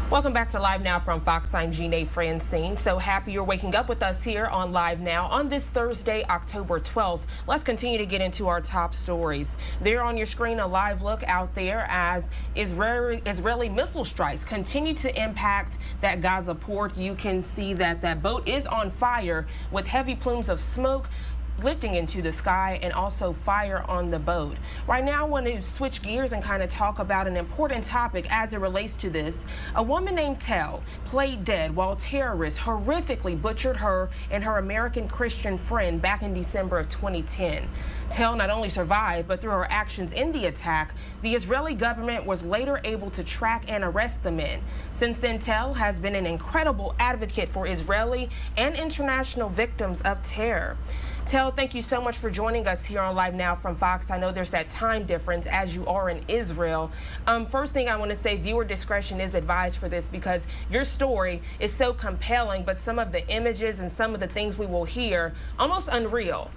Welcome back to Live Now from Fox. I'm Jeanne Francine. So happy you're waking up with us here on Live Now on this Thursday, October 12th. Let's continue to get into our top stories. There on your screen, a live look out there as Israeli missile strikes continue to impact that Gaza port. You can see that that boat is on fire with heavy plumes of smoke lifting into the sky and also fire on the boat. Right now, I want to switch gears and kind of talk about an important topic as it relates to this. A woman named Tell played dead while terrorists horrifically butchered her and her American Christian friend back in December of 2010. Tell not only survived, but through her actions in the attack, the Israeli government was later able to track and arrest the men. Since then, Tell has been an incredible advocate for Israeli and international victims of terror. Tell, thank you so much for joining us here on Live Now from Fox. I know there's that time difference as you are in Israel. First thing I want to say, viewer discretion is advised for this because your story is so compelling, but some of the images and some of the things we will hear, almost unreal.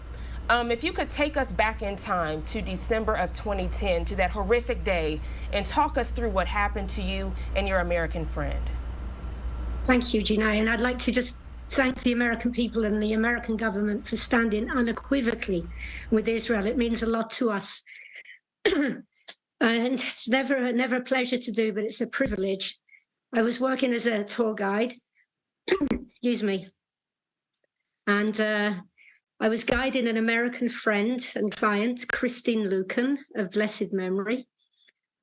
If you could take us back in time to December of 2010, to that horrific day, and talk us through what happened to you and your American friend. Thank you, Jeanne. And I'd like to just thank the American people and the American government for standing unequivocally with Israel. It means a lot to us. And it's never a pleasure to do, but it's a privilege. I was working as a tour guide, excuse me, and I was guiding an American friend and client, Christine Lucan, of blessed memory,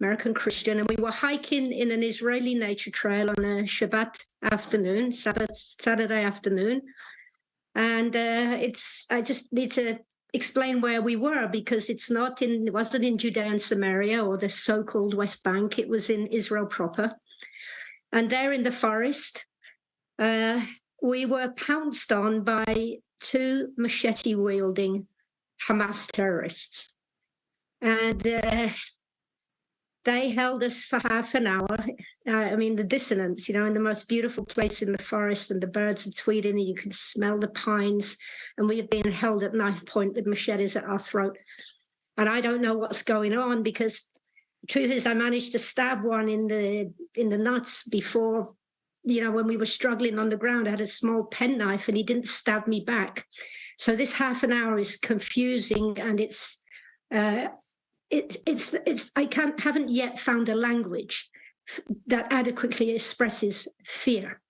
American Christian, and we were hiking in an Israeli nature trail on a Shabbat afternoon, Saturday afternoon. And I just need to explain where we were because it wasn't in Judea and Samaria or the so-called West Bank. It was in Israel proper. And there in the forest, we were pounced on by two machete-wielding Hamas terrorists. And they held us for half an hour. I mean, the dissonance, in the most beautiful place in the forest, and the birds are tweeting, and you can smell the pines, and we have been held at knife point with machetes at our throat. And I don't know what's going on because the truth is I managed to stab one in the nuts before, when we were struggling on the ground. I had a small penknife and he didn't stab me back. So this half an hour is confusing, and haven't yet found a language that adequately expresses fear.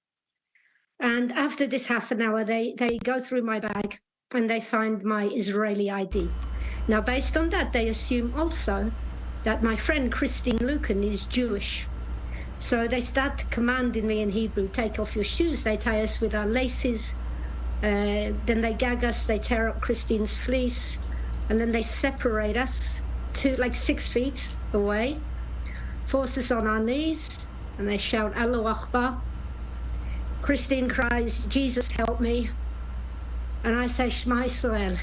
And after this half an hour, they go through my bag and they find my Israeli ID. Now, based on that, they assume also that my friend Christine Lucan is Jewish. So they start commanding me in Hebrew, take off your shoes. They tie us with our laces. Then they gag us. They tear up Christine's fleece. And then they separate us to like 6 feet away, force us on our knees, and they shout, Allahu Akbar. Christine cries, Jesus, help me. And I say, Shema Israel.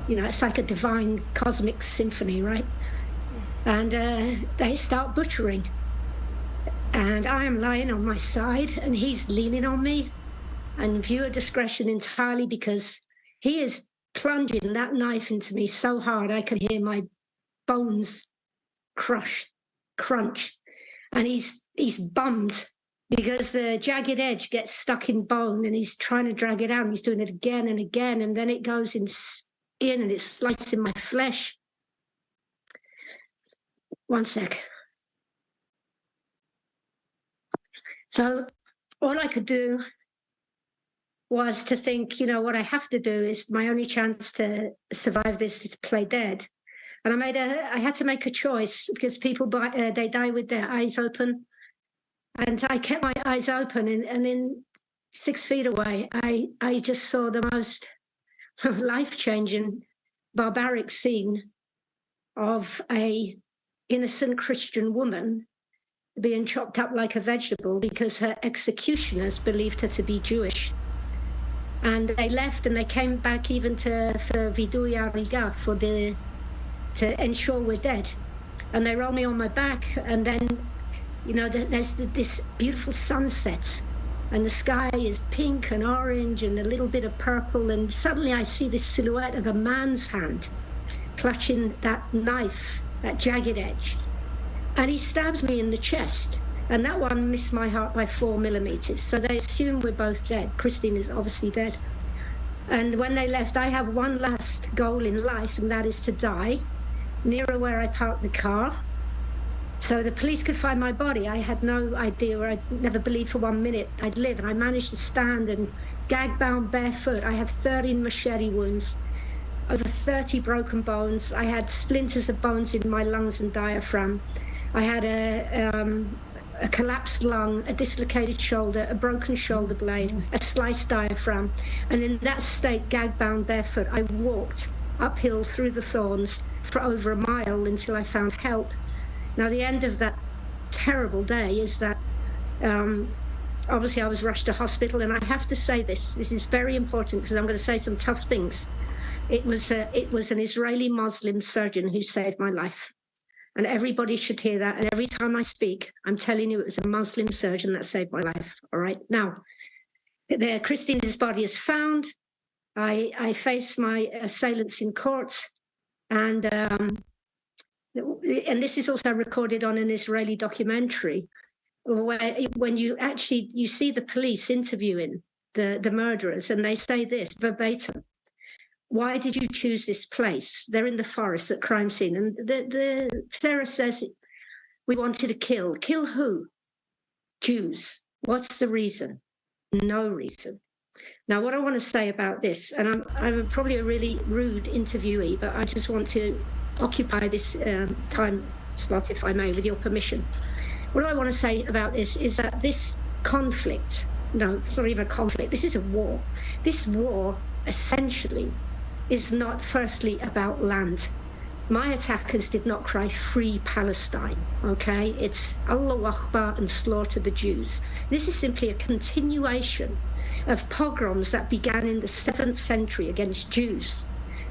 It's like a divine cosmic symphony, right? And they start butchering. And I am lying on my side, and he's leaning on me. And viewer discretion entirely, because he is plunging that knife into me so hard I can hear my bones crunch. And he's bummed because the jagged edge gets stuck in bone, and he's trying to drag it out. And he's doing it again and again, and then it goes in skin and it's slicing my flesh. One sec. So all I could do was to think, what I have to do is my only chance to survive this is to play dead. And I had to make a choice because people, they die with their eyes open. And I kept my eyes open, and in 6 feet away, I just saw the most life-changing, barbaric scene of a innocent Christian woman being chopped up like a vegetable because her executioners believed her to be Jewish. And they left, and they came back even for Vidui Ariga, to ensure we're dead. And they roll me on my back, and then, there's this beautiful sunset, and the sky is pink and orange and a little bit of purple, and suddenly I see this silhouette of a man's hand clutching that knife, that jagged edge. and he stabs me in the chest. And that one missed my heart by 4 millimeters. So they assume we're both dead. Christine is obviously dead. And when they left, I have one last goal in life, and that is to die nearer where I parked the car, so the police could find my body. I had no idea, or I'd never believed for 1 minute I'd live. And I managed to stand and gag bound barefoot. I had 13 machete wounds, over 30 broken bones. I had splinters of bones in my lungs and diaphragm. I had a collapsed lung, a dislocated shoulder, a broken shoulder blade, a sliced diaphragm. And in that state, gag bound barefoot, I walked uphill through the thorns for over a mile until I found help. Now, the end of that terrible day is that obviously I was rushed to hospital, and I have to say this is very important because I'm going to say some tough things. It was an Israeli Muslim surgeon who saved my life. And everybody should hear that. And every time I speak, I'm telling you it was a Muslim surgeon that saved my life. All right. Now, Christine's body is found. I face my assailants in court. And this is also recorded on an Israeli documentary, where when you see the police interviewing the murderers, and they say this verbatim: "Why did you choose this place?" They're in the forest at crime scene. And the Sarah says, "We wanted to kill." Kill who? Jews. What's the reason? No reason. Now, what I want to say about this, and I'm probably a really rude interviewee, but I just want to occupy this time slot, if I may, with your permission. What I want to say about this is that this conflict, no, it's not even a conflict, this is a war. This war, essentially, is not firstly about land. My attackers did not cry free Palestine, okay? It's Allahu Akbar and slaughter the Jews. This is simply a continuation of pogroms that began in the 7th century against Jews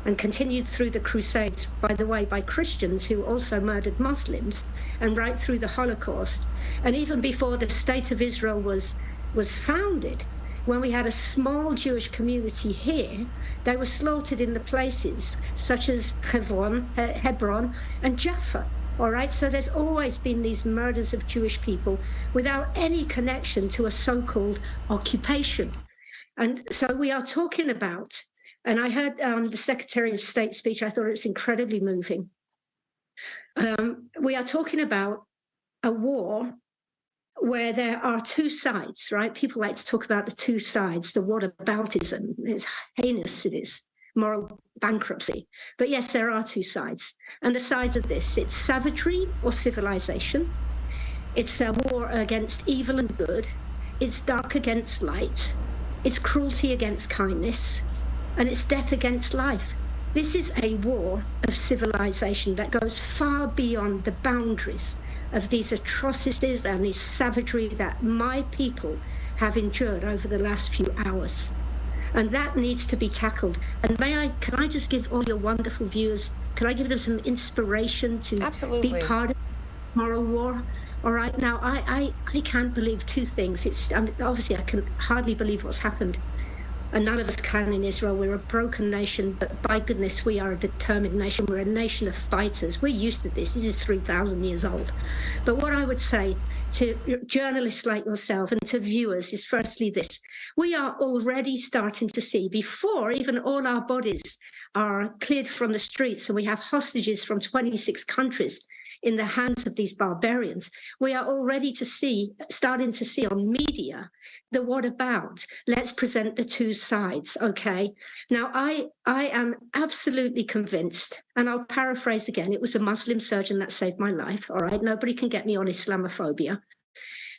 and continued through the Crusades, by the way, by Christians who also murdered Muslims, and right through the Holocaust. And even before the State of Israel was founded, when we had a small Jewish community here, they were slaughtered in the places such as Hebron and Jaffa. All right, so there's always been these murders of Jewish people without any connection to a so-called occupation. And so we are talking about, and I heard the Secretary of State speech, I thought it was incredibly moving. We are talking about a war where there are two sides, right? People like to talk about the two sides, the whataboutism. It's heinous, it is, moral bankruptcy. But yes, there are two sides. And the sides of this, it's savagery or civilization. It's a war against evil and good. It's dark against light. It's cruelty against kindness. And it's death against life. This is a war of civilization that goes far beyond the boundaries of these atrocities and this savagery that my people have endured over the last few hours. And that needs to be tackled. And can I just give all your wonderful viewers, can I give them some inspiration to Absolutely. be part of this moral war? All right, now I can't believe two things. Obviously I can hardly believe what's happened. And none of us can in Israel. We're a broken nation, but by goodness, we are a determined nation. We're a nation of fighters. We're used to this. This is 3,000 years old. But what I would say to journalists like yourself and to viewers is firstly this. We are already starting to see, before even all our bodies are cleared from the streets and we have hostages from 26 countries in the hands of these barbarians, we are already starting to see on media the what about. Let's present the two sides, okay? Now, I am absolutely convinced, and I'll paraphrase again, it was a Muslim surgeon that saved my life, all right? Nobody can get me on Islamophobia.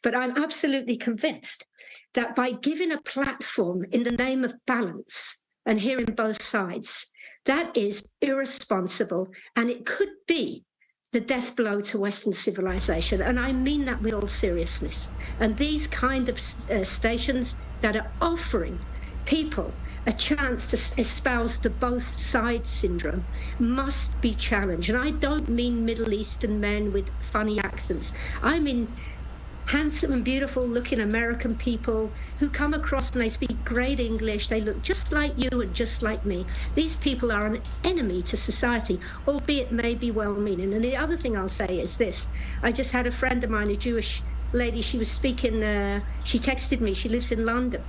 But I'm absolutely convinced that by giving a platform in the name of balance and hearing both sides, that is irresponsible, and it could be the death blow to Western civilization. And I mean that with all seriousness. And these kind of stations that are offering people a chance to espouse the both sides syndrome must be challenged. And I don't mean Middle Eastern men with funny accents. I mean handsome and beautiful looking American people who come across and they speak great English. They look just like you and just like me. These people are an enemy to society, albeit maybe well-meaning. And the other thing I'll say is this. I just had a friend of mine, a Jewish lady, she was speaking, she texted me, she lives in London.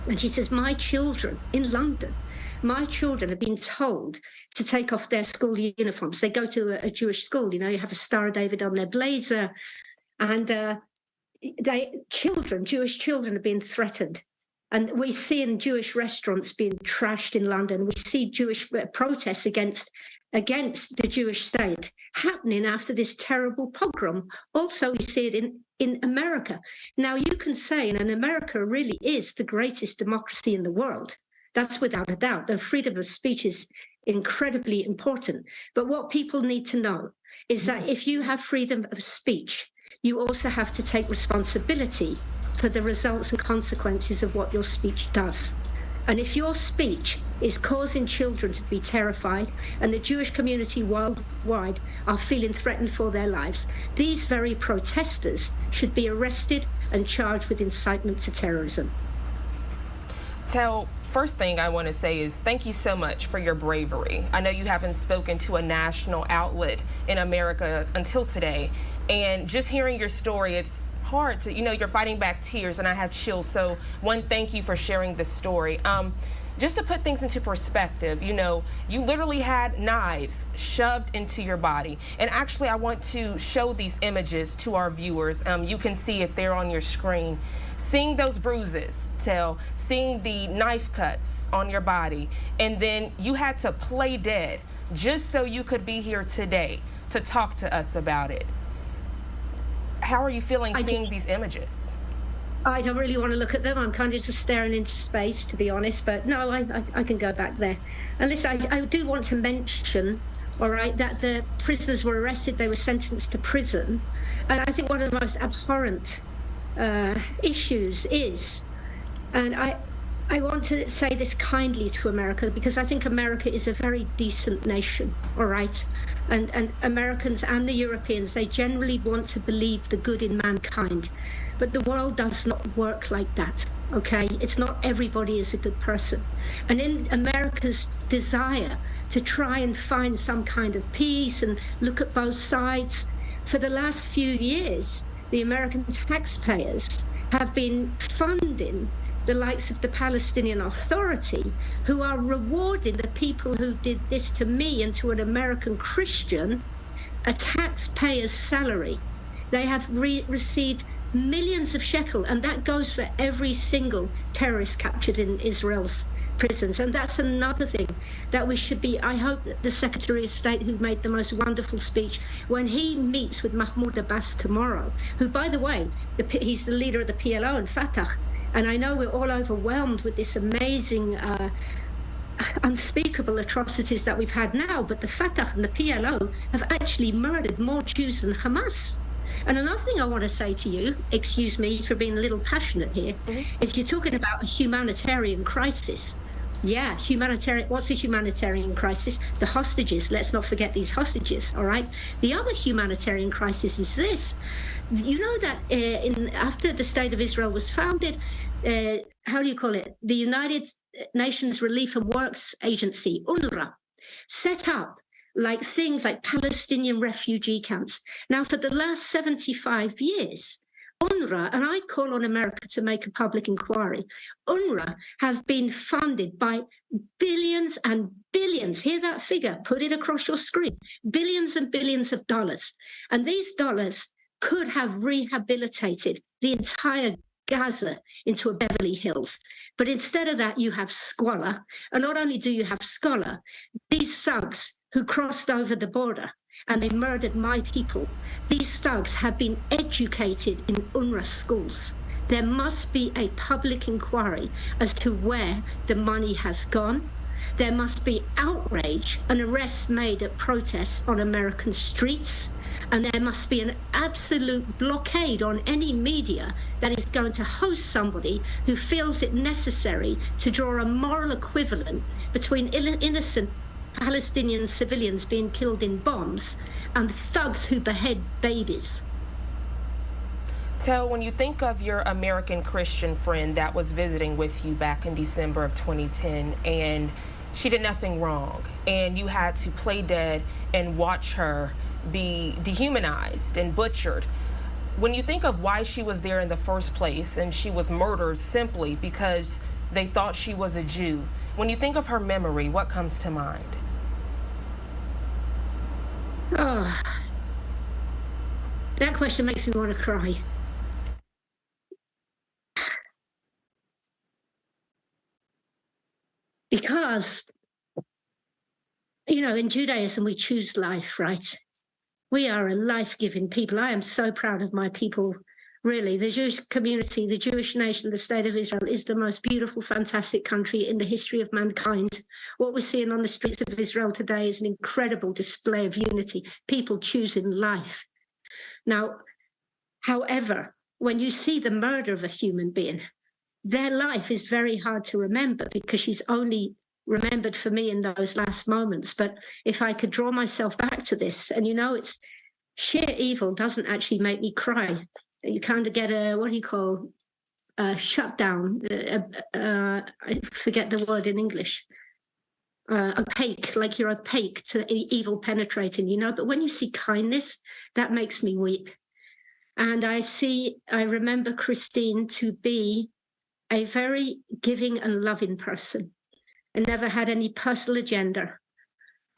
And she says, my children in London, my children have been told to take off their school uniforms. They go to a Jewish school, you have a Star of David on their blazer. And Jewish children are being threatened. And we see in Jewish restaurants being trashed in London. We see Jewish protests against the Jewish state happening after this terrible pogrom. Also, we see it in America. Now, you can say, and America really is the greatest democracy in the world. That's without a doubt. The freedom of speech is incredibly important. But what people need to know is that if you have freedom of speech, you also have to take responsibility for the results and consequences of what your speech does. And if your speech is causing children to be terrified and the Jewish community worldwide are feeling threatened for their lives, these very protesters should be arrested and charged with incitement to terrorism. So, first thing I want to say is thank you so much for your bravery. I know you haven't spoken to a national outlet in America until today, and just hearing your story, it's hard to, you're fighting back tears, and I have chills. So, one, thank you for sharing this story. Just to put things into perspective, you literally had knives shoved into your body. And actually, I want to show these images to our viewers. You can see it there on your screen. Seeing those bruises, seeing the knife cuts on your body, and then you had to play dead just so you could be here today to talk to us about it. How are you feeling seeing these images? I don't really want to look at them. I'm kind of just staring into space, to be honest. But no, I can go back there. And listen, I do want to mention, all right, that the prisoners were arrested. They were sentenced to prison. And I think one of the most abhorrent issues is, and I want to say this kindly to America, because I think America is a very decent nation, all right? And Americans and the Europeans, they generally want to believe the good in mankind. But the world does not work like that, okay? It's not everybody is a good person. And in America's desire to try and find some kind of peace and look at both sides, for the last few years, the American taxpayers have been funding the likes of the Palestinian Authority, who are rewarding the people who did this to me and to an American Christian a taxpayer's salary. They have received millions of shekel, and that goes for every single terrorist captured in Israel's prisons. And that's another thing that we should be, I hope that the Secretary of State, who made the most wonderful speech, when he meets with Mahmoud Abbas tomorrow, who, by the way, he's the leader of the PLO and Fatah, and I know we're all overwhelmed with this amazing unspeakable atrocities that we've had now, but the Fatah and the PLO have actually murdered more Jews than Hamas. And another thing I want to say to you, excuse me for being a little passionate here, is you're talking about a humanitarian crisis. Yeah, humanitarian. What's a humanitarian crisis? The hostages. Let's not forget these hostages, all right? The other humanitarian crisis is this. You know that after the State of Israel was founded, how do you call it? The United Nations Relief and Works Agency, UNRWA, set up like things like Palestinian refugee camps. Now, for the last 75 years, UNRWA, and I call on America to make a public inquiry, UNRWA have been funded by billions and billions. Hear that figure, put it across your screen, billions and billions of dollars. And these dollars could have rehabilitated the entire Gaza into a Beverly Hills. But instead of that, you have squalor. And not only do you have squalor, these thugs who crossed over the border and they murdered my people, these thugs have been educated in UNRWA schools. There must be a public inquiry as to where the money has gone. There must be outrage and arrests made at protests on American streets. And there must be an absolute blockade on any media that is going to host somebody who feels it necessary to draw a moral equivalent between innocent Palestinian civilians being killed in bombs and thugs who behead babies. Tell, when you think of your American Christian friend that was visiting with you back in December of 2010, and she did nothing wrong, and you had to play dead and watch her be dehumanized and butchered. When you think of why she was there in the first place, and she was murdered simply because they thought she was a Jew, when you think of her memory, what comes to mind? Oh, that question makes me want to cry. Because, in Judaism, we choose life, right? We are a life-giving people. I am so proud of my people, really. The Jewish community, the Jewish nation, the state of Israel is the most beautiful, fantastic country in the history of mankind. What we're seeing on the streets of Israel today is an incredible display of unity, people choosing life. Now, however, when you see the murder of a human being, their life is very hard to remember because she's only remembered for me in those last moments. But if I could draw myself back to this, and it's sheer evil doesn't actually make me cry. You kind of get a shutdown. I forget the word in English. Opaque, like you're opaque to evil penetrating, But when you see kindness, that makes me weep. And I remember Christine to be a very giving and loving person, and never had any personal agenda.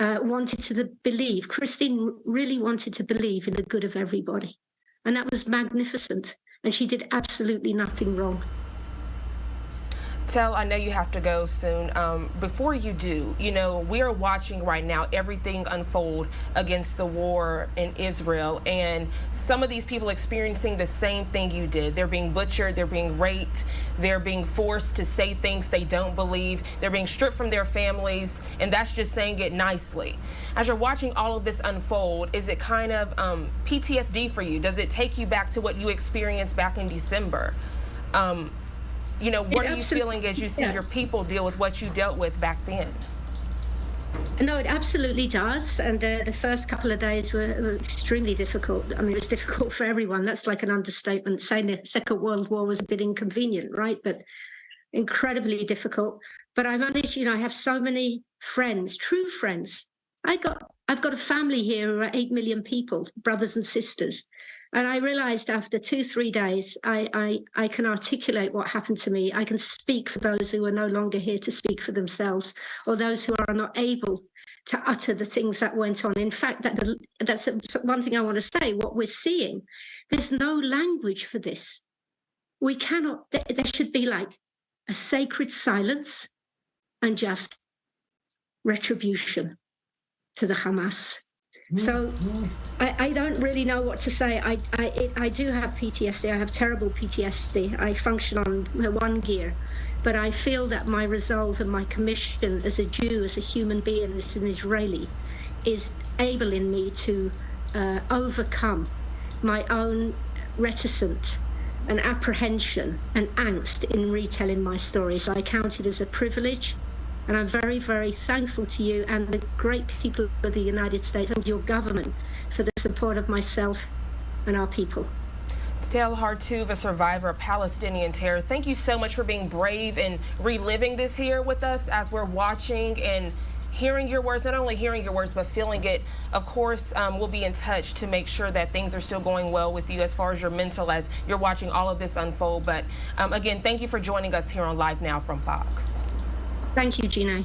Wanted to believe. Christine really wanted to believe in the good of everybody. And that was magnificent. And she did absolutely nothing wrong. Tell, I know you have to go soon. Before you do, we are watching right now everything unfold against the war in Israel, and some of these people experiencing the same thing you did. They're being butchered, they're being raped, they're being forced to say things they don't believe, they're being stripped from their families, and that's just saying it nicely. As you're watching all of this unfold, is it kind of PTSD for you? Does it take you back to what you experienced back in December? What are you feeling as you see your people deal with what you dealt with back then? No, it absolutely does. And the first couple of days were extremely difficult. I mean, it was difficult for everyone. That's like an understatement. Saying the Second World War was a bit inconvenient, right? But incredibly difficult. But I managed, I have so many friends, true friends. I've got a family here who are 8 million people, brothers and sisters. And I realized after 2-3 days, I can articulate what happened to me. I can speak for those who are no longer here to speak for themselves, or those who are not able to utter the things that went on. In fact, that's one thing I want to say. What we're seeing, there's no language for this. We cannot, there should be like a sacred silence and just retribution to the Hamas. So I don't really know what to say. I do have PTSD. I have terrible PTSD. I function on one gear. But I feel that my resolve and my commission as a Jew, as a human being, as an Israeli, is enabling me to overcome my own reticence and apprehension and angst in retelling my story. So I count it as a privilege. And I'm very, very thankful to you and the great people of the United States and your government for the support of myself and our people. Tel Hartouv, a survivor of Palestinian terror, thank you so much for being brave and reliving this here with us as we're watching and hearing your words, not only hearing your words, but feeling it. Of course, we'll be in touch to make sure that things are still going well with you as far as your mental, as you're watching all of this unfold. But again, thank you for joining us here on Live Now from Fox. Thank you, Gina.